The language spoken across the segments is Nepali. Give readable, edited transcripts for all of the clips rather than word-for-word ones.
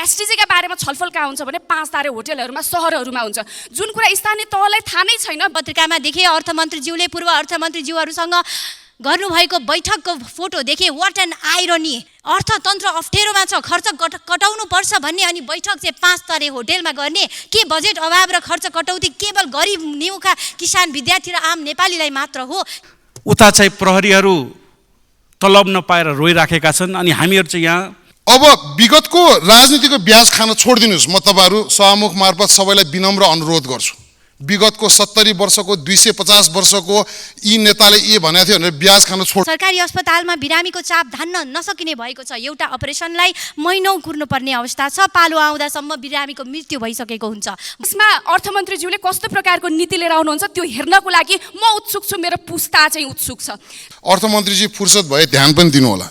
एसटिजीका बारेमा छलफल कहाँ हुन्छ भने 5 तारे होटलहरूमा, सहरहरूमा हुन्छ, जुन कुरा स्थानीय तहलाई थाहा नै छैन। पत्रिकामा देखे अर्थमन्त्रीज्यूले पूर्व अर्थमन्त्रीज्यूहरूसँग गर्नुभएको बैठकको फोटो देखे। What an irony. अर्थतन्त्र अप्ठ्यारोमा छ, खर्च कटाउनु पर्छ भन्ने, अनि बैठक चाहिँ 5 तारे होटलमा गर्ने। के बजेट अभाव र खर्च कटौती केवल गरिब निमुखा किसान विद्यार्थी र आम नेपालीलाई मात्र हो? उता चाहिँ प्रहरीहरू तलब नपाएर रोइराखेका छन्, अनि हामीहरू चाहिँ यहाँ अब विगतको राजनीतिको ब्याज खान छोडिदिनुहोस्। म तपाईहरु सभामुख मार्फत सबैलाई विनम्र अनुरोध गर्छु। विगतको 70 वर्षको 250 वर्षको यी नेताले ए भनेको थियो भनेर ब्याज खान छोड। सरकारी अस्पतालमा बिरामीको चाप धान्न नसकिने भएको छ। एउटा अपरेसनलाई महिनौं कुर्नुपर्ने अवस्था छ। पालो आउँदासम्म बिरामीको मृत्यु भइसकेको हुन्छ। यसमा अर्थमन्त्रीज्यूले कस्तो प्रकारको नीति लिएर आउनुहुन्छ त्यो हेर्नको लागि म उत्सुक छु, मेरो पुस्ता चाहिँ उत्सुक छ। अर्थमन्त्रीजी फुर्सद भए ध्यान पनि दिनु होला।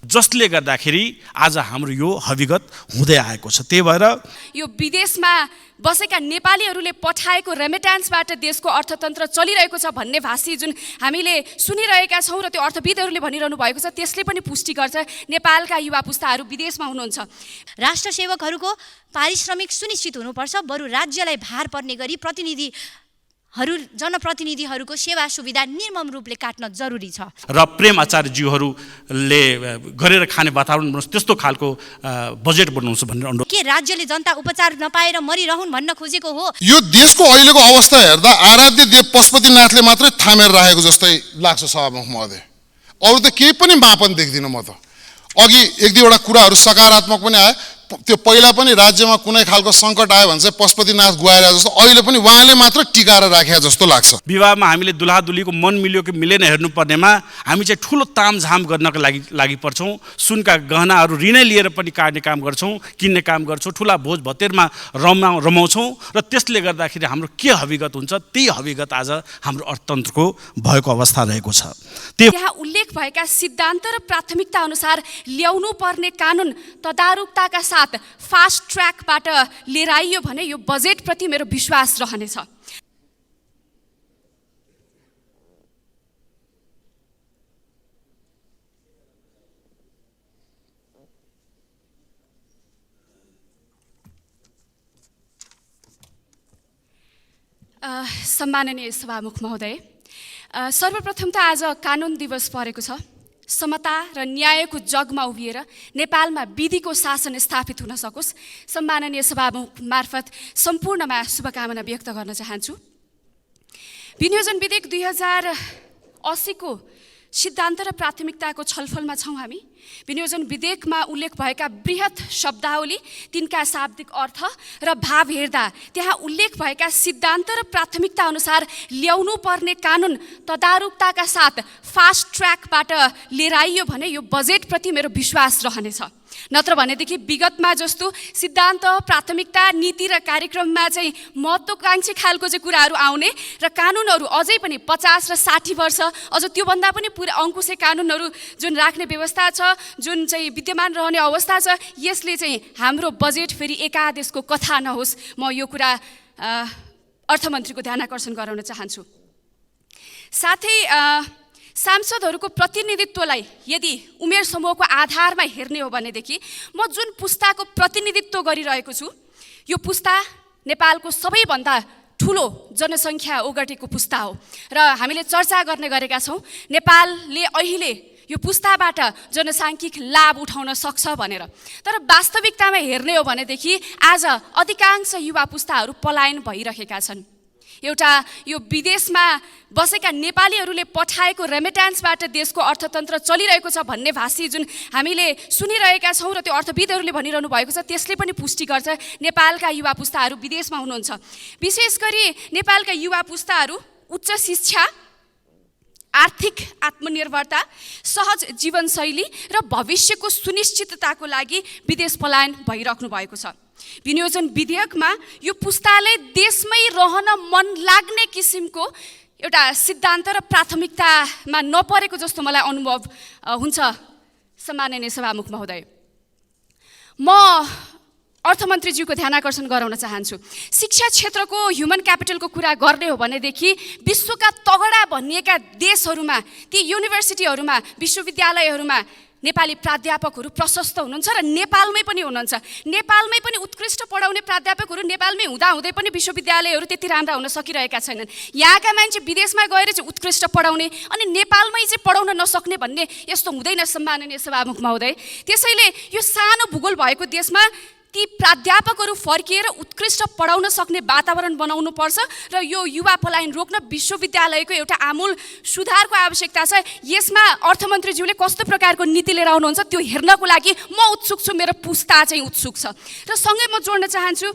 जसले गर्दाखेरि आज हाम्रो यो हविगत हुँदै आएको छ। त्यही भएर यो विदेशमा बसेका नेपालीहरूले पठाएको रेमिट्यान्सबाट देशको अर्थतन्त्र चलिरहेको छ भन्ने भाषी जुन हामीले सुनिरहेका छौँ र त्यो अर्थविदहरूले भनिरहनु भएको छ, त्यसले पनि पुष्टि गर्छ नेपालका युवा पुस्ताहरू विदेशमा हुनुहुन्छ। राष्ट्र सेवकहरूको पारिश्रमिक सुनिश्चित हुनुपर्छ। बरु राज्यलाई भार पर्ने गरी जनप्रतिनिधिहरूको सेवा सुविधा निर्मम रूपले काट्न जरुरी छ। र प्रेम आचार्यज्यूहरूले गरेर खाने वातावरण बनाउनु, त्यस्तो खालको बजेट बनाउनु भन्ने अनुरोध। के राज्यले जनता उपचार नपाएर मरिरहन् भन्न खोजेको हो? यो देशको अहिलेको अवस्था हेर्दा आराध्य देव पशुपतिनाथले मात्रै थामेर राखेको जस्तै लाग्छ सभामुख महोदय। अरु त केही पनि मापन देख्दिनँ म त। अघि एक दुईवटा कुराहरू सकारात्मक पनि आयो। त्यो पहिला पनि राज्यमा कुनै खालको सङ्कट आयो भने चाहिँ पशुपतिनाथ गुहाएर जस्तो, अहिले पनि उहाँले मात्र टिकाएर राखे जस्तो लाग्छ। विवाहमा हामीले दुल्हा दुल्हीको मन मिल्यो कि मिलेन हेर्नुपर्नेमा हामी चाहिँ ठुलो तामझाम गर्नको लागि पर्छौँ। सुनका गहनाहरू ऋणै लिएर पनि काट्ने काम गर्छौँ, किन्ने काम गर्छौँ, ठुला भोज भतेरमा रमाउँछौँ। र त्यसले गर्दाखेरि हाम्रो के हविगत हुन्छ, त्यही हविगत आज हाम्रो अर्थतन्त्रको भएको अवस्था रहेको छ। त्यहाँ उल्लेख भएका सिद्धान्त र प्राथमिकता अनुसार ल्याउनु पर्ने कानुन तदारुकताका साथ फास्ट ट्र्याकबाट लिएर आइयो भने यो बजेटप्रति मेरो विश्वास रहनेछ। सम्माननीय सभामुख महोदय, सर्वप्रथम त आज कानुन दिवस परेको छ। समता र न्यायको जगमा उभिएर नेपालमा विधिको शासन स्थापित हुन सकोस्, सम्माननीय सभामुख मार्फत सम्पूर्णमा शुभकामना व्यक्त गर्न चाहन्छु। विनियोजन विधेयक 2080 को सिद्धान्त र प्राथमिकताको छलफलमा छौँ हामी। विनियोजन विधेयकमा उल्लेख भएका बृहत शब्दावली, तिनका शाब्दिक अर्थ र भाव हेर्दा त्यहाँ उल्लेख भएका सिद्धान्त र प्राथमिकता अनुसार ल्याउनु पर्ने कानुन तदारुकताका साथ फास्ट ट्र्याकबाट लिएर आइयो भने यो बजेटप्रति मेरो विश्वास रहनेछ। नत्र भनेदेखि विगतमा जस्तो सिद्धान्त, प्राथमिकता, नीति र कार्यक्रममा चाहिँ महत्त्वकांक्षी खालको चाहिँ कुराहरू आउने र कानुनहरू अझै पनि 50 र 60 वर्ष अझ त्योभन्दा पनि पुरा अङ्कुशे कानुनहरू जुन राख्ने व्यवस्था छ, जुन चाहिँ विद्यमान रहने अवस्था छ, यसले चाहिँ हाम्रो बजेट फेरि एकादेशको कथा नहोस्। म यो कुरा अर्थमन्त्रीको ध्यान आकर्षण गराउन चाहन्छु। साथै सांसदहरूको प्रतिनिधित्वलाई यदि उमेर समूहको आधारमा हेर्ने हो भनेदेखि म जुन पुस्ताको प्रतिनिधित्व गरिरहेको छु, यो पुस्ता नेपालको सबैभन्दा ठुलो जनसङ्ख्या ओगटेको पुस्ता हो र हामीले चर्चा गर्ने गरेका छौँ नेपालले अहिले यो पुस्ताबाट जनसाङ्ख्यिक लाभ उठाउन सक्छ भनेर। तर वास्तविकतामा हेर्ने हो भनेदेखि आज अधिकांश युवा पुस्ताहरू पलायन भइरहेका छन्। एउटा यो विदेशमा बसेका नेपालीहरूले पठाएको रेमिट्यान्सबाट देशको अर्थतन्त्र चलिरहेको छ भन्ने भाषी जुन हामीले सुनिरहेका छौँ र त्यो अर्थविदहरूले भनिरहनु भएको छ, त्यसले पनि पुष्टि गर्छ नेपालका युवा पुस्ताहरू विदेशमा हुनुहुन्छ। विशेष गरी नेपालका युवा पुस्ताहरू उच्च शिक्षा, आर्थिक आत्मनिर्भरता, सहज जीवनशैली र भविष्यको सुनिश्चितताको लागि विदेश पलायन भइराख्नु भएको छ। विनियोजन विधेयकमा यो पुस्ताले देशमै रहन मन लाग्ने किसिमको एउटा सिद्धान्त र प्राथमिकतामा नपरेको जस्तो मलाई अनुभव हुन्छ। सम्माननीय सभामुख महोदय, म अर्थमन्त्रीज्यूको ध्यान आकर्षण गराउन चाहन्छु। शिक्षा क्षेत्रको ह्युमन क्यापिटलको कुरा गर्ने हो भनेदेखि विश्वका तगडा भनिएका देशहरूमा, ती युनिभर्सिटीहरूमा, विश्वविद्यालयहरूमा नेपाली प्राध्यापकहरू प्रशस्त हुनुहुन्छ र नेपालमै पनि हुनुहुन्छ। नेपालमै पनि उत्कृष्ट पढाउने प्राध्यापकहरू नेपालमै हुँदाहुँदै पनि विश्वविद्यालयहरू त्यति राम्रा हुन सकिरहेका छैनन्। यहाँका मान्छे विदेशमा गएर चाहिँ उत्कृष्ट पढाउने अनि नेपालमै चाहिँ पढाउन नसक्ने भन्ने यस्तो हुँदैन सम्माननीय सभामुख महोदय। त्यसैले यो सानो भूगोल भएको देशमा ती प्राध्यापकहरू फर्किएर उत्कृष्ट पढाउन सक्ने वातावरण बनाउनुपर्छ र यो युवा पलायन रोक्न विश्वविद्यालयको एउटा आमूल सुधारको आवश्यकता छ। यसमा अर्थमन्त्रीज्यूले कस्तो प्रकारको नीति लिएर आउनुहुन्छ त्यो हेर्नको लागि म उत्सुक छु, मेरो पुस्ता चाहिँ उत्सुक छ। र सँगै म जोड्न चाहन्छु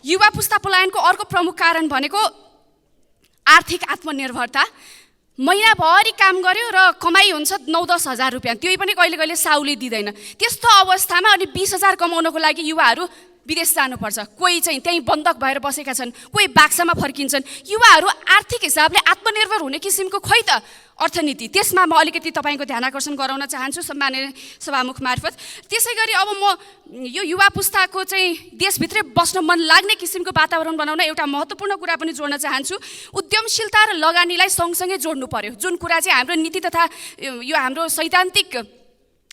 युवा पुस्ता पलायनको अर्को प्रमुख कारण भनेको आर्थिक आत्मनिर्भरता। महिनाभरि काम गर्यो र कमाइ हुन्छ 9-10 हजार रुपियाँ, त्यही पनि कहिले कहिले साउले दिँदैन। त्यस्तो अवस्थामा अनि 20,000 कमाउनको लागि युवाहरू विदेश जानुपर्छ। कोही चाहिँ त्यहीँ बन्धक भएर बसेका छन्, कोही बाक्सामा फर्किन्छन्। युवाहरू आर्थिक हिसाबले आत्मनिर्भर हुने किसिमको खोइ त अर्थनीति, त्यसमा म अलिकति तपाईँको ध्यान आकर्षण गराउन चाहन्छु सम्माननीय सभामुख मार्फत। त्यसै गरी अब म यो युवा पुस्ताको चाहिँ देशभित्रै बस्न मन लाग्ने किसिमको वातावरण बनाउन एउटा महत्त्वपूर्ण कुरा पनि जोड्न चाहन्छु। उद्यमशीलता र लगानीलाई सँगसँगै जोड्नु पर्यो, जुन कुरा चाहिँ हाम्रो नीति तथा यो हाम्रो सैद्धान्तिक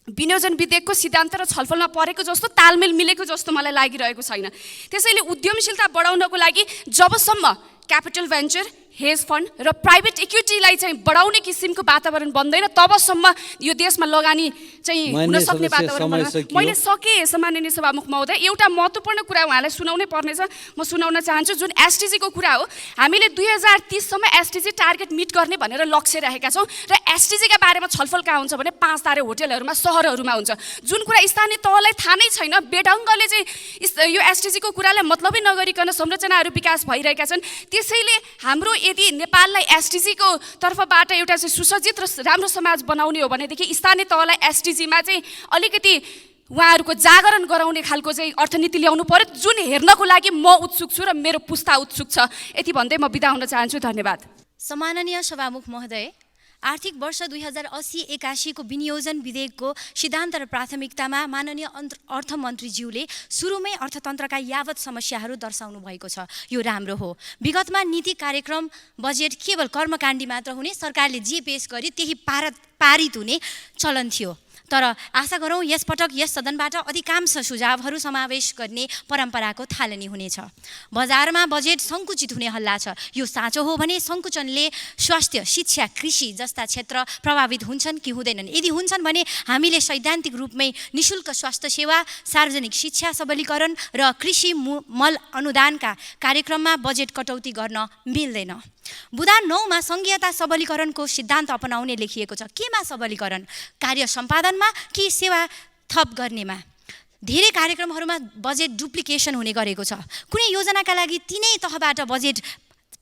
विनियोजन विधेयकको सिद्धान्त र छलफलमा परेको जस्तो तालमेल मिलेको जस्तो मलाई लागिरहेको छैन। त्यसैले उद्यमशीलता बढाउनको लागि जबसम्म क्यापिटल भेन्चर, हेज फन्ड र प्राइभेट इक्विटीलाई चाहिँ बढाउने किसिमको वातावरण बन्दैन तबसम्म यो देशमा लगानी चाहिँ हुन सक्ने वातावरण बन्दैन। मैले सकेँ सम्माननीय सभामुख महोदय, एउटा महत्त्वपूर्ण कुरा उहाँलाई सुनाउनै पर्नेछ, म सुनाउन चाहन्छु। जुन एसटिजीको कुरा हो, हामीले 2030 सम्म एसटिजी टार्गेट मिट गर्ने भनेर लक्ष्य राखेका छौँ र एसटिजीका बारेमा छलफल कहाँ हुन्छ भने 5 तारे होटलहरूमा, सहरहरूमा हुन्छ। जुन कुरा स्थानीय तहलाई थाहा नै छैन, बेढङ्गले चाहिँ यो एसटिजीको कुरालाई मतलबै नगरिकन संरचनाहरू विकास भइरहेका छन्। त्यसैले हाम्रो यदि नेपाललाई एसटिजीको तर्फबाट एउटा चाहिँ सुसज्जित र राम्रो समाज बनाउने हो भनेदेखि स्थानीय तहलाई एसटिजीमा चाहिँ अलिकति उहाँहरूको जागरण गराउने खालको चाहिँ अर्थनीति ल्याउनु पर्यो, जुन हेर्नको लागि म उत्सुक छु र मेरो पुस्ता उत्सुक छ। यति भन्दै म बिदा हुन चाहन्छु। धन्यवाद। सम्माननीय सभामुख महोदय, आर्थिक वर्ष 2080-81 को विनियोजन विधेयकको सिद्धान्त र प्राथमिकतामा माननीय अर्थमन्त्रीज्यूले सुरुमै अर्थतन्त्रका यावत समस्याहरू दर्शाउनु भएको छ। यो राम्रो हो। विगतमा नीति कार्यक्रम बजेट केवल कर्मकाण्डी मात्र हुने, सरकारले जे पेश गरे त्यही पारित हुने चलन थियो। तर आशा गरौँ यसपटक यस सदनबाट अधिकांश सुझावहरू समावेश गर्ने परम्पराको थालनी हुनेछ। बजारमा बजेट सङ्कुचित हुने हल्ला छ। यो साँचो हो भने सङ्कुचनले स्वास्थ्य, शिक्षा, कृषि जस्ता क्षेत्र प्रभावित हुन्छन् कि हुँदैनन्? यदि हुन्छन् भने हामीले सैद्धान्तिक रूपमै निशुल्क स्वास्थ्य सेवा, सार्वजनिक शिक्षा सबलीकरण र कृषि मल अनुदानका कार्यक्रममा बजेट कटौती गर्न मिल्दैन। बुधा 9 मा सङ्घीयता सबलीकरणको सिद्धान्त अपनाउने लेखिएको छ। केमा सबलीकरण? कार्य सम्पादनमा कि सेवा थप गर्नेमा? धेरै कार्यक्रमहरूमा बजेट डुप्लिकेसन हुने गरेको छ। कुनै योजनाका लागि तिनै तहबाट बजेट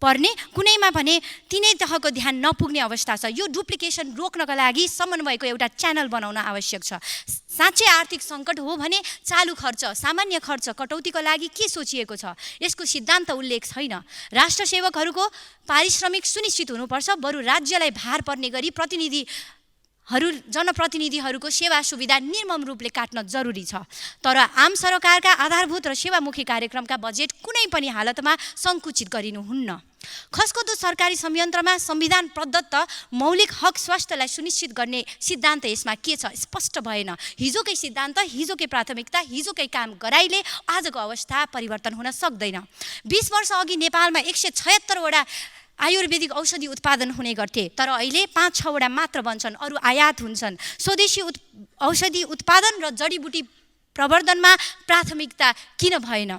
पर्ने, कुनैमा भने तिनै तहको ध्यान नपुग्ने अवस्था छ। यो डुप्लिकेसन रोक्नका लागि समन्वयको एउटा च्यानल बनाउन आवश्यक छ। साँच्चै आर्थिक सङ्कट हो भने चालु खर्च, सामान्य खर्च कटौतीको लागि के सोचिएको छ? यसको सिद्धान्त उल्लेख छैन। राष्ट्र सेवकहरूको पारिश्रमिक सुनिश्चित हुनुपर्छ, बरु राज्यलाई भार पर्ने गरी जनप्रतिनिधिहरूको सेवा सुविधा निर्मम रूपले काट्न जरुरी छ। तर आम सरकारका आधारभूत र सेवामुखी कार्यक्रमका बजेट कुनै पनि हालतमा सङ्कुचित गरिनुहुन्न। खस्कदो सरकारी संयन्त्रमा संविधान प्रदत्त मौलिक हक स्वास्थ्यलाई सुनिश्चित गर्ने सिद्धान्त यसमा के छ? स्पष्ट भएन। हिजोकै सिद्धान्त, हिजोकै प्राथमिकता, हिजोकै काम गराइले आजको अवस्था परिवर्तन हुन सक्दैन। 20 वर्ष अघि नेपालमा 176 वटा आयुर्वेदिक औषधि उत्पादन हुने गर्थे, तर अहिले 5-6 वटा मात्र बन्छन्, अरू आयात हुन्छन्। स्वदेशी औषधि उत्पादन र जडीबुटी प्रवर्धनमा प्राथमिकता किन भएन?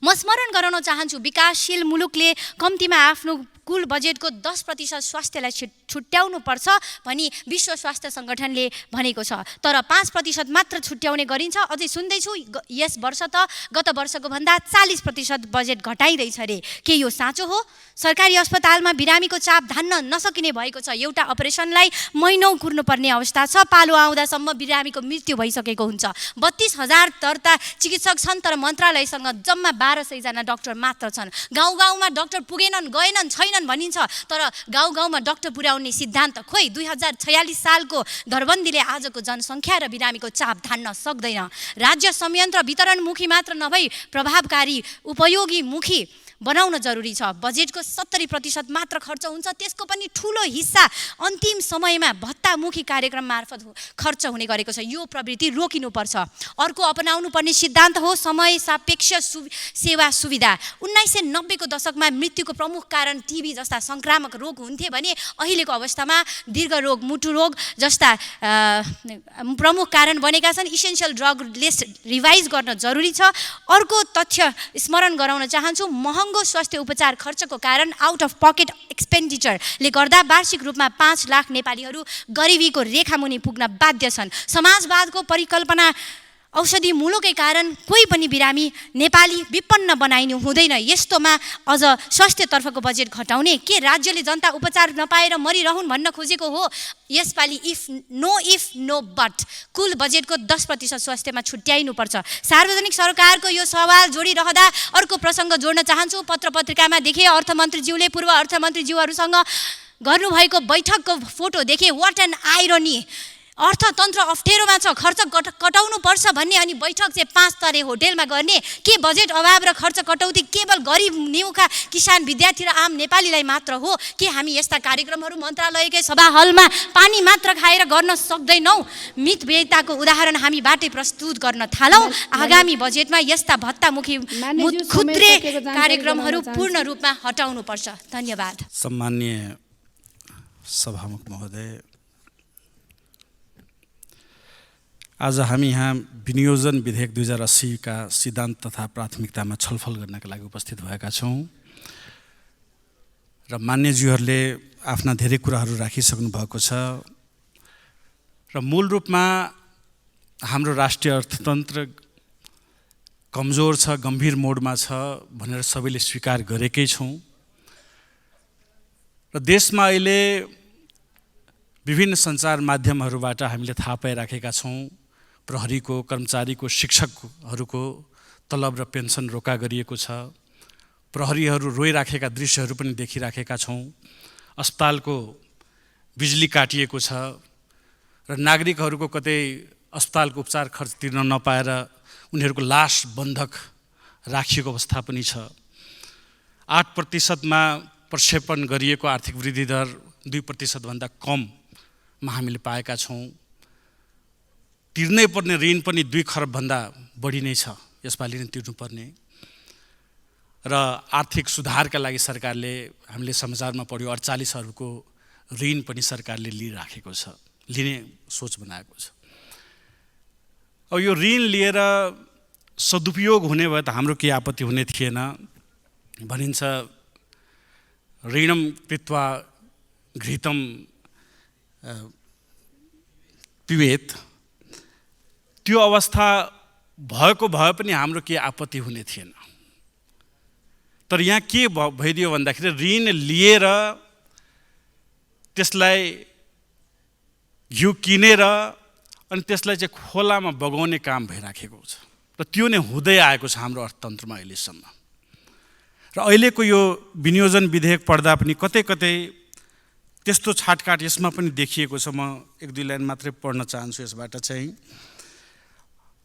म स्मरण गराउन चाहन्छु, विकासशील मुलुकले कम्तीमा आफ्नो कुल बजेटको 10% स्वास्थ्यलाई छुट्याउनु पर्छ भनी विश्व स्वास्थ्य सङ्गठनले भनेको छ। तर 5% मात्र छुट्याउने गरिन्छ। अझै सुन्दैछु यस वर्ष त गत वर्षको भन्दा 40% बजेट घटाइँदैछ रे। के यो साँचो हो? सरकारी अस्पतालमा बिरामीको चाप धान्न नसकिने भएको छ। एउटा अपरेसनलाई महिनौँ कुर्नुपर्ने अवस्था छ। पालो आउँदासम्म बिरामीको मृत्यु भइसकेको हुन्छ। 32,000 दर्ता चिकित्सक छन्, तर मन्त्रालयसँग जम्मा 1200 जना डाक्टर मात्र छन्। गाउँ गाउँमा डाक्टर पुगेनन्, गएनन्, छैनन् भनिन्छ, तर गाउँ गाउँमा डाक्टर पुर्याउने सिद्धान्त खोइ 2046 सालको दरबन्दीले आजको जनसङ्ख्या र बिरामीको चाप धान्न सक्दैन। राज्य संयन्त्र वितरणमुखी मात्र नभई प्रभावकारी उपयोगीमुखी बनाउन जरुरी छ। बजेटको 70% मात्र खर्च हुन्छ, त्यसको पनि ठुलो हिस्सा अन्तिम समयमा भत्तामुखी कार्यक्रम मार्फत खर्च हुने गरेको छ। यो प्रवृत्ति रोकिनुपर्छ। अर्को अपनाउनु पर्ने सिद्धान्त हो समय सापेक्ष सेवा सुविधा। 1990 को दशकमा मृत्युको प्रमुख कारण टिबी जस्ता संक्रामक रोग हुन्थे भने अहिलेको अवस्थामा दीर्घ रोग, मुटु रोग जस्ता प्रमुख कारण बनेका छन्। इसेन्शियल ड्रग लिस्ट रिभाइज गर्न जरुरी छ। अर्को तथ्य स्मरण गराउन चाहन्छु, महँगो स्वास्थ्य उपचार खर्चको कारण आउट अफ पकेट एक्सपेन्डिचरले गर्दा वार्षिक रूपमा 5 लाख नेपालीहरू गरिबीको रेखामुनि पुग्न बाध्य छन्। समाजवादको परिकल्पना औषधि मूल्यकै कारण कोही पनि बिरामी नेपाली विपन्न बनाइनु हुँदैन। यस्तोमा अझ स्वास्थ्यतर्फको बजेट घटाउने के राज्यले जनता उपचार नपाएर मरिरहन् भन्न खोजेको हो? यसपालि इफ नो बट कुल बजेटको 10% स्वास्थ्यमा छुट्याइनुपर्छ। सार्वजनिक सरकारको यो सवाल जोडिरहँदा अर्को प्रसङ्ग जोड्न चाहन्छु। पत्र पत्रिकामा देखे अर्थमन्त्रीज्यूले पूर्व अर्थमन्त्रीज्यूहरूसँग गर्नुभएको बैठकको फोटो देखे। What an irony! अर्थतन्त्र अप्ठ्यारोमा छ, खर्च कटाउनु पर्छ भन्ने अनि बैठक चाहिँ 5 तरे होटेलमा गर्ने। के बजेट अभाव र खर्च कटौती केवल गरिब निमुखा किसान, विद्यार्थी र आम नेपालीलाई मात्र हो? के हामी यस्ता कार्यक्रमहरू मन्त्रालयकै सभा हलमा पानी मात्र खाएर गर्न सक्दैनौँ? मितव्ययिताको उदाहरण हामीबाटै प्रस्तुत गर्न थालौँ। आगामी बजेटमा यस्ता भत्तामुखी खुद्रे कार्यक्रमहरू पूर्ण रूपमा हटाउनुपर्छ। धन्यवाद। सम्माननीय सभामुख महोदय, आज हामी यहाँ विनियोजन विधेयक 2080 का सिद्धान्त तथा प्राथमिकतामा छलफल गर्नका लागि उपस्थित भएका छौँ र मान्यज्यूहरूले आफ्ना धेरै कुराहरू राखिसक्नु भएको छ र मूल रूपमा हाम्रो राष्ट्रिय अर्थतन्त्र कमजोर छ, गम्भीर मोडमा छ भनेर सबैले स्वीकार गरेकै छौँ र देशमा अहिले विभिन्न सञ्चार माध्यमहरूबाट हामीले थाहा पाइराखेका छौँ प्रहरीको, कर्मचारीको, शिक्षकहरूको तलब र पेन्सन रोका गरिएको छ। प्रहरीहरू रोइराखेका दृश्यहरू पनि देखिराखेका छौँ। अस्पतालको बिजुली काटिएको छ र नागरिकहरूको कतै अस्पतालको उपचार खर्च तिर्न नपाएर उनीहरूको लास बन्धक राखिएको अवस्था पनि छ। 8% प्रक्षेपण गरिएको आर्थिक वृद्धि दर 2% भन्दा कममा हामीले पाएका छौँ। तिर्नै पर्ने ऋण पनि 2 खरब भन्दा बढी नै छ, यसपालि नै तिर्नुपर्ने। र आर्थिक सुधारका लागि सरकारले, हामीले समाचारमा पढ्यो, 48 अरबको ऋण पनि सरकारले लिइराखेको छ, लिने सोच बनाएको छ। अब यो ऋण लिएर सदुपयोग हुने भए त हाम्रो केही आपत्ति हुने थिएन। भनिन्छ ऋणम कृत्वा घृतम पिबेत। त्यो अवस्था भएको भए पनि हाम्रो केही आपत्ति हुने थिएन। तर यहाँ के भइदियो भन्दाखेरि ऋण लिएर त्यसलाई घिउ किनेर अनि त्यसलाई चाहिँ खोलामा बगाउने काम भइराखेको छ र त्यो नै हुँदै आएको छ हाम्रो अर्थतन्त्रमा अहिलेसम्म। र अहिलेको यो विनियोजन विधेयक पढ्दा पनि कतै कतै त्यस्तो छाटकाट यसमा पनि देखिएको छ। म 1-2 लाइन मात्रै पढ्न चाहन्छु यसबाट चाहिँ।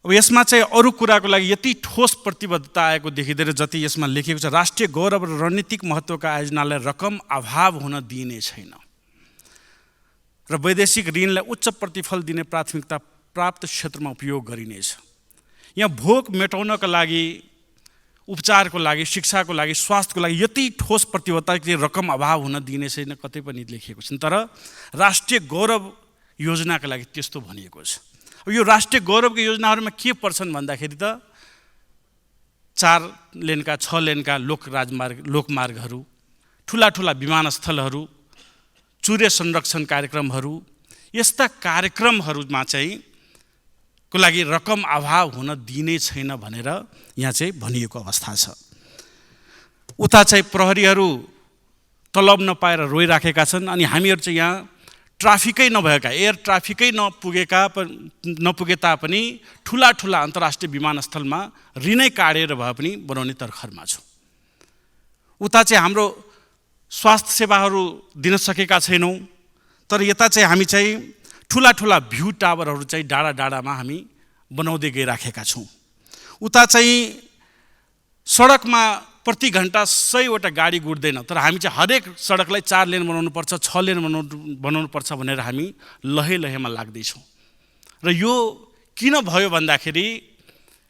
अब यसमा चाहिँ अरू कुराको लागि यति ठोस प्रतिबद्धता आएको देखिँदैन जति यसमा लेखिएको छ। राष्ट्रिय गौरव र रणनीतिक महत्त्वका आयोजनालाई रकम अभाव हुन दिइने छैन र वैदेशिक ऋणलाई उच्च प्रतिफल दिने प्राथमिकता प्राप्त क्षेत्रमा उपयोग गरिनेछ। यहाँ भोक मेटाउनका लागि, उपचारको लागि, शिक्षाको लागि, स्वास्थ्यको लागि यति ठोस प्रतिबद्धता कि रकम अभाव हुन दिइने छैन कतै पनि लेखिएको छैन। तर राष्ट्रिय गौरव योजनाका लागि त्यस्तो भनिएको छ। अब यो राष्ट्रिय गौरवको योजनाहरूमा के पर्छन् भन्दाखेरि त 4 लेनका 6 लेनका लोकमार्गहरू, ठुला ठुला विमानस्थलहरू, चुरे संरक्षण कार्यक्रमहरू, यस्ता कार्यक्रमहरूमा चाहिँ को लागि रकम अभाव हुन दिइने छैन भनेर यहाँ चाहिँ भनिएको अवस्था छ। उता चाहिँ प्रहरीहरू तलब नपाएर रोइराखेका छन् अनि हामीहरू चाहिँ यहाँ ट्राफिकै नभएका, एयर ट्राफिकै नपुगे तापनि ठुला ठुला अन्तर्राष्ट्रिय विमानस्थलमा ऋणै काटेर भए पनि बनाउने तर्खरमा छौँ। उता चाहिँ हाम्रो स्वास्थ्य सेवाहरू दिन सकेका छैनौँ। तर यता चाहिँ हामी चाहिँ ठुला ठुला भ्यू टावरहरू चाहिँ डाँडा डाँडामा हामी बनाउँदै गइराखेका छौँ। उता चाहिँ सडकमा प्रति घन्टा 100वटा गाडी गुड्दैन, तर हामी चाहिँ हरेक सडकलाई 4 लेन बनाउनुपर्छ, 6 लेन बनाउनुपर्छ भनेर हामी लहेमा लाग्दैछौँ। र यो किन भयो भन्दाखेरि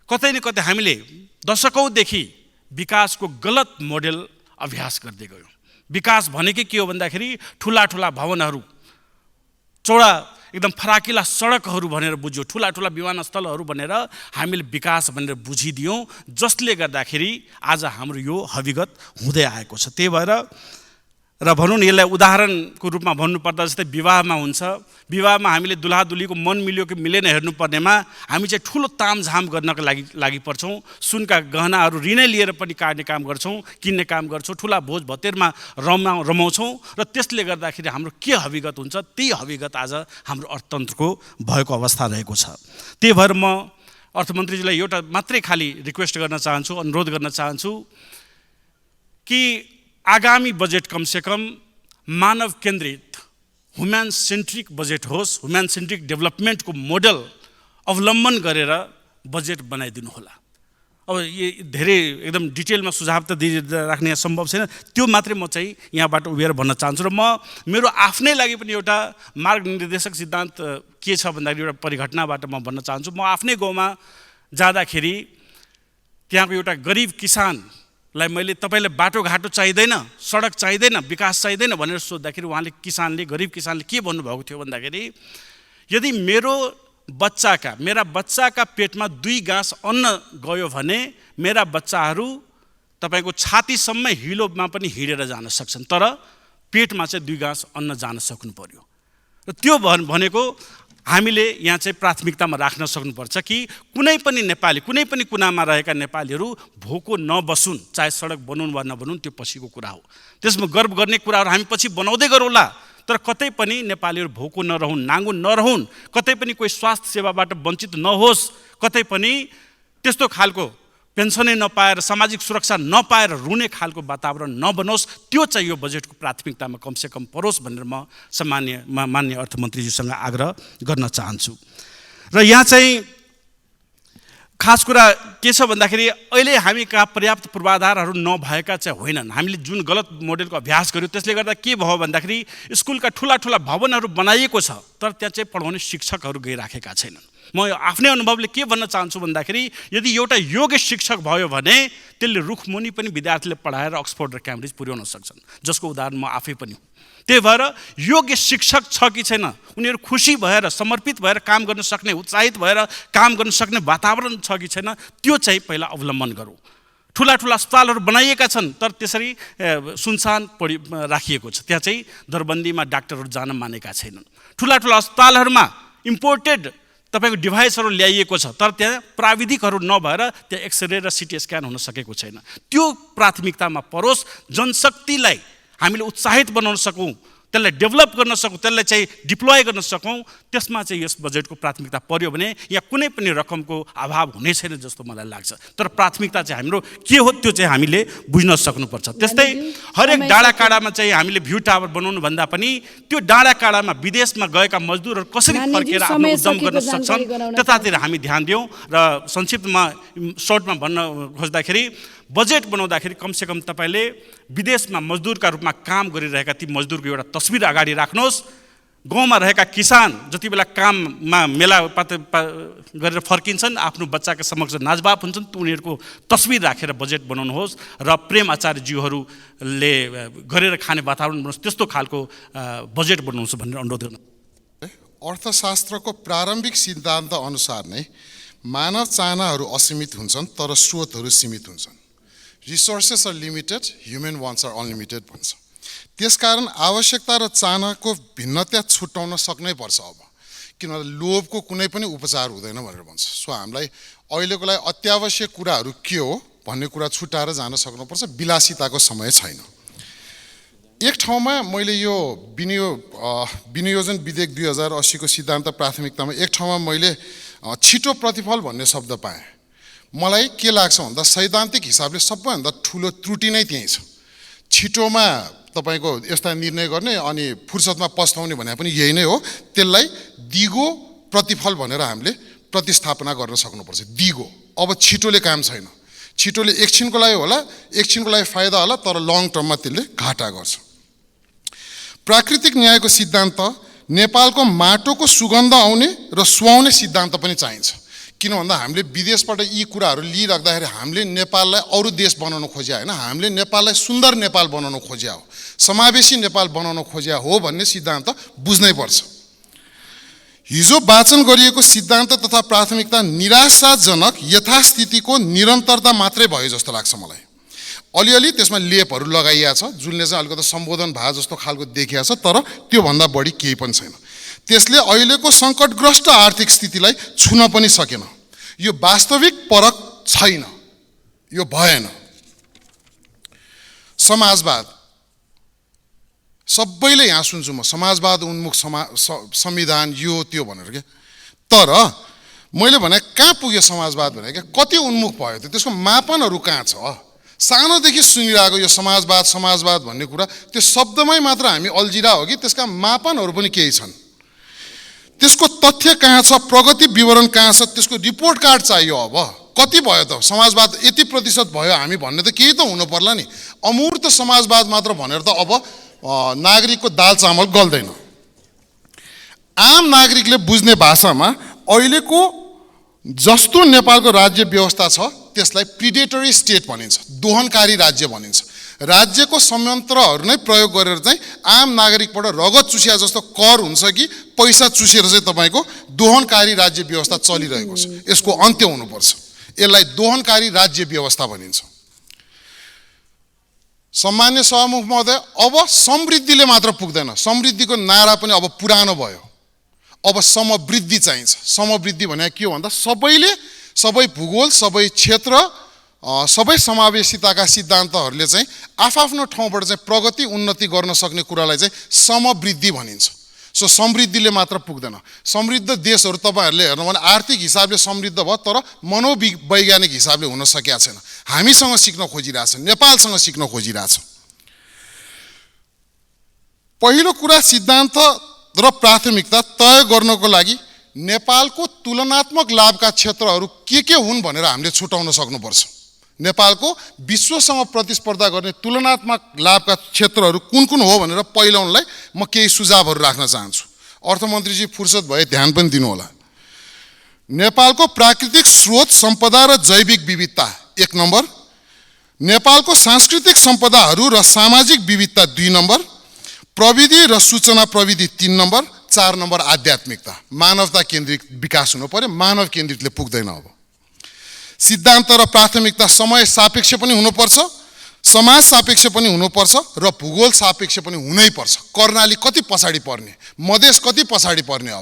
कतै न कतै हामीले दशकौँदेखि विकासको गलत मोडेल अभ्यास गर्दै गयौँ। विकास भनेकै के हो भन्दाखेरि ठुला भवनहरू, चौडा एकदम फराकिला सडकहरू भनेर बुझ्यो, ठुला विमानस्थलहरू भनेर हामीले विकास भनेर बुझिदियौँ, जसले गर्दाखेरि आज हाम्रो यो हविगत हुँदै आएको छ। त्यही भएर र भनौँ न यसलाई उदाहरणको रूपमा भन्नुपर्दा जस्तै विवाहमा हुन्छ, विवाहमा हामीले दुल्हा दुल्हीको मन मिल्यो कि मिलेन हेर्नुपर्नेमा हामी चाहिँ ठुलो तामझाम गर्नका लागि पर्छौँ। सुनका गहनाहरू ऋणै लिएर पनि काट्ने काम गर्छौँ, किन्ने काम गर्छौँ, ठुला भोज भतेरमा रमाउँछौँ र त्यसले गर्दाखेरि हाम्रो के हविगत हुन्छ, त्यही हविगत आज हाम्रो अर्थतन्त्रको भएको अवस्था रहेको छ। त्यही भएर म अर्थमन्त्रीजीलाई एउटा मात्रै खाली रिक्वेस्ट गर्न चाहन्छु, अनुरोध गर्न चाहन्छु कि आगामी बजेट कमसेकम मानव केन्द्रित ह्युमन सेन्ट्रिक बजेट होस्, ह्युमन सेन्ट्रिक डेभलपमेन्टको मोडल अवलम्बन गरेर बजेट बनाइदिनु होला। अब यो धेरै एकदम डिटेलमा सुझाव त दिइराख्ने सम्भव छैन, त्यो मात्रै म चाहिँ यहाँबाट उभिएर भन्न चाहन्छु। र म मेरो आफ्नै लागि पनि एउटा मार्गनिर्देशक सिद्धान्त के छ भन्दाखेरि एउटा परिघटनाबाट म भन्न चाहन्छु। म आफ्नै गाउँमा जाँदाखेरि त्यहाँको एउटा गरिब किसानलाई मैले तपाईँलाई बाटोघाटो चाहिँदैन, सडक चाहिँदैन, विकास चाहिँदैन भनेर सोद्धाखेरि उहाँले गरिब किसानले के भन्नुभएको थियो भन्दाखेरि यदि मेरा बच्चाका पेटमा 2 गाँस अन्न गयो भने मेरा बच्चाहरू तपाईँको छातीसम्म हिलोमा पनि हिँडेर जान सक्छन्, तर पेटमा चाहिँ 2 गाँस अन्न जान सक्नु पर्यो। र त्यो भनेको हामीले यहाँ चाहिँ प्राथमिकतामा राख्न सक्नुपर्छ कि कुनै पनि नेपाली, कुनै पनि कुनामा रहेका नेपालीहरू भोको नबसुन्, चाहे सडक बनाउन् वा नबनाउन्, त्यो पछिको कुरा हो। त्यसमा गर्व गर्ने कुराहरू हामी पछि बनाउँदै गरौँला, तर कतै पनि नेपालीहरू भोको नरहुन्, नाङ्गो नरहुन्, कतै पनि कोही स्वास्थ्य सेवाबाट वञ्चित नहोस्, कतै पनि त्यस्तो खालको पेन्सनै नपाएर, सामाजिक सुरक्षा नपाएर रुने खालको वातावरण नबनोस्, त्यो चाहिँ यो बजेटको प्राथमिकतामा कमसेकम परोस् भनेर म मान्य अर्थमन्त्रीजीसँग आग्रह गर्न चाहन्छु। र यहाँ चाहिँ खास कुरा के छ भन्दाखेरि अहिले हामी कहाँ पर्याप्त पूर्वाधारहरू नभएका चाहिँ होइनन्। हामीले जुन गलत मोडेलको अभ्यास गर्यौँ त्यसले गर्दा के भयो भन्दाखेरि स्कुलका ठुला भवनहरू बनाइएको छ, तर त्यहाँ चाहिँ पढाउने शिक्षकहरू गइराखेका छैनन्। म आफ्नै अनुभवले के भन्न चाहन्छु भन्दाखेरि यदि एउटा योग्य शिक्षक भयो भने त्यसले रुखमुनि पनि विद्यार्थीले पढाएर अक्सफोर्ड र क्याम्ब्रिज पुर्याउन सक्छन्, जसको उदाहरण म आफै पनि हुँ। त्यही भएर योग्य शिक्षक छ कि छैन, उनीहरू खुसी भएर समर्पित भएर काम गर्न सक्ने, उत्साहित भएर काम गर्न सक्ने वातावरण छ कि छैन, त्यो चाहिँ पहिला अवलम्बन गरौँ। ठुला अस्पतालहरू बनाइएका छन्, तर त्यसरी सुनसान राखिएको छ, त्यहाँ चाहिँ दरबन्दीमा डाक्टरहरू जान मानेका छैनन्। ठुला अस्पतालहरूमा इम्पोर्टेड तपाईँको डिभाइसहरू ल्याइएको छ, तर त्यहाँ प्राविधिकहरू नभएर त्यहाँ एक्सरे र सिटी स्क्यान हुन सकेको छैन। त्यो प्राथमिकतामा परोस्, जनशक्तिलाई हामीले उत्साहित बनाउन सकौँ, त्यसलाई डेभलप गर्न सकौँ, त्यसलाई चाहिँ डिप्लोय गर्न सकौँ, त्यसमा चाहिँ यस बजेटको प्राथमिकता पर्यो भने यहाँ कुनै पनि रकमको अभाव हुने छैन जस्तो मलाई लाग्छ। तर प्राथमिकता चाहिँ हाम्रो के हो त्यो चाहिँ हामीले बुझ्न सक्नुपर्छ। त्यस्तै हरेक डाँडाकाँडामा चाहिँ हामीले भ्यू टावर बनाउनु भन्दा पनि त्यो डाँडाकाँडामा विदेशमा गएका मजदुरहरू कसरी फर्केर आफ्नो उद्यम गर्न सक्छन् त्यतातिर हामी ध्यान दियौँ। र संक्षिप्तमा सर्टमा भन्न खोज्दाखेरि बजेट बनाउँदाखेरि कमसेकम तपाईँले विदेशमा मजदुरका रूपमा काम गरिरहेका ती मजदुरको एउटा तस्बिर अगाडि राख्नुहोस्। गाउँमा रहेका किसान जति बेला काममा मेलापात गरेर फर्किन्छन्, आफ्नो बच्चाका समक्ष नाचबाप हुन्छन्, उनीहरूको तस्बिर राखेर बजेट बनाउनुहोस् र प्रेम आचार्यज्यूहरूले गरेर खाने वातावरण बनाउनुहोस्, त्यस्तो खालको बजेट बनाउनुहोस् भनेर अनुरोध गर्नु। अर्थशास्त्रको प्रारम्भिक सिद्धान्त अनुसार नै मानव चाहनाहरू असीमित हुन्छन् तर स्रोतहरू सीमित हुन्छन्। Resources are limited, human wants are unlimited भन्छ। त्यसकारण आवश्यकता र चाहनाको भिन्नता छुट्याउन सक्नै पर्छ अब, किनभने लोभको कुनै पनि उपचार हुँदैन भनेर भन्छ। सो हामीलाई अहिलेको लागि अत्यावश्यक कुराहरू के हो भन्ने कुरा छुट्याएर जान सक्नुपर्छ, विलासिताको समय छैन। एक ठाउँमा मैले यो विनियोजन विधेयक 2080 को सिद्धान्त प्राथमिकतामा एक ठाउँमा मैले छिटो प्रतिफल भन्ने शब्द पाएँ। मलाई के लाग्छ भन्दा सैद्धान्तिक हिसाबले सबैभन्दा ठुलो त्रुटि नै त्यही छ। छिटोमा तपाईको यस्ता निर्णय गर्ने अनि फुर्सदमा पस्ताउने भने पनि यही नै हो। त्यसलाई दिगो प्रतिफल भनेर हामीले प्रतिस्थापना गर्न सक्नुपर्छ। दिगो, अब छिटोले काम छैन। छिटोले एकछिनको लागि होला, एकछिनको लागि फाइदा होला, तर लङ टर्ममा त्यसले घाटा गर्छ। प्राकृतिक न्यायको सिद्धान्त नेपालको माटोको सुगन्ध आउने र सुहाउने सिद्धान्त पनि चाहिन्छ। किन भन्दा हामीले विदेशबाट यी कुराहरू लिइराख्दाखेरि हामीले नेपाललाई अरू देश बनाउन खोज्या होइन, हामीले नेपाललाई सुन्दर नेपाल बनाउन खोज्या हो, समावेशी नेपाल बनाउन खोज्या हो भन्ने सिद्धान्त बुझ्नै पर्छ। हिजो वाचन गरिएको सिद्धान्त तथा प्राथमिकता निराशाजनक यथास्थितिको निरन्तरता मात्रै भयो जस्तो लाग्छ मलाई। अलिअलि त्यसमा लेपहरू लगाइएको छ जुनले चाहिँ अलिकति सम्बोधन भए जस्तो खालको देखिएको छ, तर त्योभन्दा बढी केही पनि छैन। त्यसले अहिलेको सङ्कटग्रस्त आर्थिक स्थितिलाई छुन पनि सकेन। यो वास्तविक परक छैन, यो भएन। समाजवाद, सबैले यहाँ सुन्छु म समाजवाद उन्मुख संविधान यो त्यो भनेर के, तर मैले भने कहाँ पुग्यो समाजवाद भने क्या, कति उन्मुख भयो त, त्यसको मापनहरू कहाँ छ? सानोदेखि सुनिरहेको यो समाजवाद समाजवाद भन्ने कुरा त्यो शब्दमै मात्र हामी अल्झिरा हो कि त्यसका मापनहरू पनि केही छन्? त्यसको तथ्य कहाँ छ? प्रगति विवरण कहाँ छ? त्यसको रिपोर्ट कार्ड चाहियो। अब कति भयो त समाजवाद, यति प्रतिशत भयो हामी भन्ने त केही त हुनु पर्ला नि। अमूर्त समाजवाद मात्र भनेर त अब नागरिकको दाल चामल गल्दैन। आम नागरिकले बुझ्ने भाषामा अहिलेको जस्तो नेपालको राज्य व्यवस्था छ त्यसलाई प्रिडेटरी स्टेट भनिन्छ, दोहनकारी राज्य भनिन्छ। राज्यको संयन्त्रहरू नै प्रयोग गरेर चाहिँ आम नागरिकबाट रगत चुसिया जस्तो कर हुन्छ कि पैसा चुसेर चाहिँ तपाईँको दोहनकारी राज्य व्यवस्था चलिरहेको छ। यसको अन्त्य हुनुपर्छ। यसलाई दोहनकारी राज्य व्यवस्था भनिन्छ। सम्मान्य सभामुख महोदय, अब समृद्धिले मात्र पुग्दैन, समृद्धिको नारा पनि अब पुरानो भयो। अब समवृद्धि चाहिन्छ। समवृद्धि भने के हो भन्दा सबैले, सबै भूगोल, सबै क्षेत्र, सबै समावेशिताका सिद्धान्तहरूले चाहिँ आफ्नो ठाउँबाट चाहिँ प्रगति उन्नति गर्न सक्ने कुरालाई चाहिँ समवृद्धि भनिन्छ। सो समृद्धिले मात्र पुग्दैन। समृद्ध देशहरू तपाईँहरूले हेर्नु भने आर्थिक हिसाबले समृद्ध भयो, तर मनोवैज्ञानिक हिसाबले हुन सकेका छैन। हामीसँग सिक्न खोजिरहेछ, नेपालसँग सिक्न खोजिरहेछ। पहिलो कुरा, सिद्धान्त र प्राथमिकता तय गर्नको लागि नेपालको तुलनात्मक लाभका क्षेत्रहरू के हुन् भनेर हामीले छुटाउन सक्नुपर्छ। नेपालको विश्वसँग प्रतिस्पर्धा गर्ने तुलनात्मक लाभका क्षेत्रहरू कुन कुन हो भनेर पहिलाउनलाई म केही सुझावहरू राख्न चाहन्छु। अर्थमन्त्रीजी फुर्सद भए ध्यान पनि दिनु होला। नेपालको प्राकृतिक स्रोत सम्पदा र जैविक विविधता 1 नम्बर, नेपालको सांस्कृतिक सम्पदाहरू र सामाजिक विविधता 2 नम्बर, प्रविधि र सूचना प्रविधि 3 नम्बर, 4 नम्बर आध्यात्मिकता। मानवता केन्द्रित विकास हुनु पर्यो, मानव केन्द्रितले पुग्दैन। अब सिद्धान्त र प्राथमिकता समय सापेक्ष पनि हुनुपर्छ, समाज सापेक्ष पनि हुनुपर्छ र भूगोल सापेक्ष पनि हुनै पर्छ। कर्णाली कति पछाडि पर्ने, मधेस कति पछाडि पर्ने।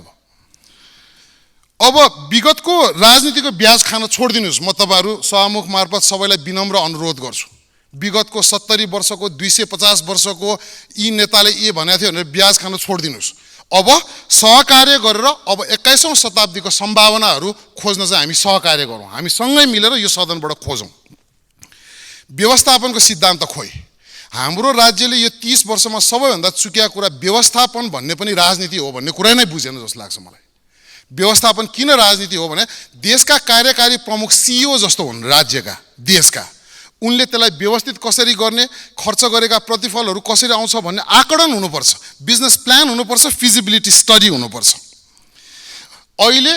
अब विगतको राजनीतिको ब्याज खान छोडिदिनुहोस्। म तपाईँहरू सभामुख मार्फत सबैलाई विनम्र अनुरोध गर्छु। विगतको 70 वर्षको 250 वर्षको यी नेताले ए भनेको थियो भनेर ब्याज खान छोडिदिनुहोस्। अब सहकार्य गरेर अब 21औं शताब्दीको सम्भावनाहरू खोज्न चाहिँ हामी सहकार्य गरौँ। हामी सँगै मिलेर यो सदनबाट खोजौँ। व्यवस्थापनको सिद्धान्त खोइ हाम्रो राज्यले यो 30 वर्षमा सबैभन्दा चुकिया कुरा व्यवस्थापन भन्ने पनि राजनीति हो भन्ने कुरा नै बुझेन जस्तो लाग्छ मलाई। व्यवस्थापन किन राजनीति हो भने देशका कार्यकारी प्रमुख CEO जस्तो हुन् राज्यका, देशका। उनले त्यसलाई व्यवस्थित कसरी गर्ने, खर्च गरेका प्रतिफलहरू कसरी आउँछ भन्ने आकलन हुनुपर्छ, बिजनेस प्लान हुनुपर्छ, फिजिबिलिटी स्टडी हुनुपर्छ। अहिले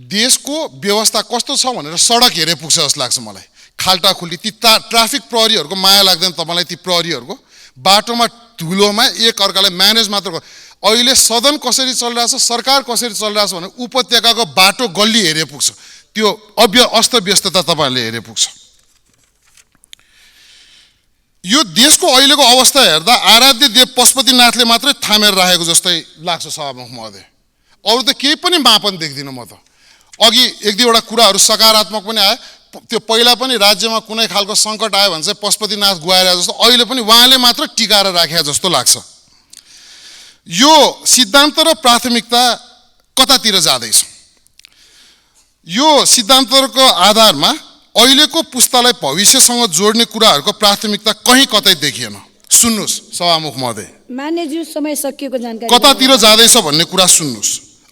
देशको व्यवस्था कस्तो छ भनेर सडक हेरे पुग्छ जस्तो लाग्छ मलाई। खाल्टाखुल्टी ती ट्राफिक प्रहरीहरूको माया लाग्दैन तपाईँलाई? ती प्रहरीहरूको बाटोमा धुलोमा एक अर्कालाई म्यानेज मात्र अहिले सदन कसरी चलिरहेछ, सरकार कसरी चलिरहेछ भने उपत्यकाको बाटो गल्ली हेरे पुग्छ। त्यो अस्तव्यस्तता तपाईँहरूले हेरे पुग्छ। यो देशको अहिलेको अवस्था हेर्दा आराध्य देव पशुपतिनाथले मात्रै थामेर राखेको जस्तै लाग्छ सभामुख महोदय। अरू त केही पनि मापन देख्दिनँ म त। अघि 1-2वटा कुराहरू सकारात्मक पनि आयो। त्यो पहिला पनि राज्यमा कुनै खालको सङ्कट आयो भने चाहिँ पशुपतिनाथ गुहाएर जस्तो अहिले पनि उहाँले मात्र टिकाएर राखे जस्तो लाग्छ। यो सिद्धान्त र प्राथमिकता कतातिर जाँदैछ? यो सिद्धान्तको आधारमा अहिलेको पुस्तालाई भविष्यसँग जोड्ने कुराहरूको प्राथमिकता कहीँ कतै देखिएन। सुन्नुहोस् सभामुख महोदय, मान्यज्यू समय सकिएको जानकारी कतातिर जाँदैछ भन्ने कुरा सुन्नुहोस्।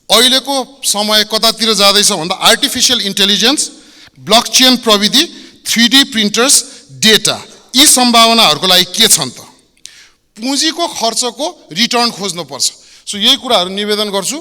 अहिलेको समय कतातिर जाँदैछ भन्दा आर्टिफिसियल इन्टेलिजेन्स, ब्लकचेन प्रविधि, 3D प्रिन्टर्स, डेटा, यी सम्भावनाहरूको लागि के छन् त? पुँजीको खर्चको रिटर्न खोज्नुपर्छ। सो यही कुराहरू निवेदन गर्छु।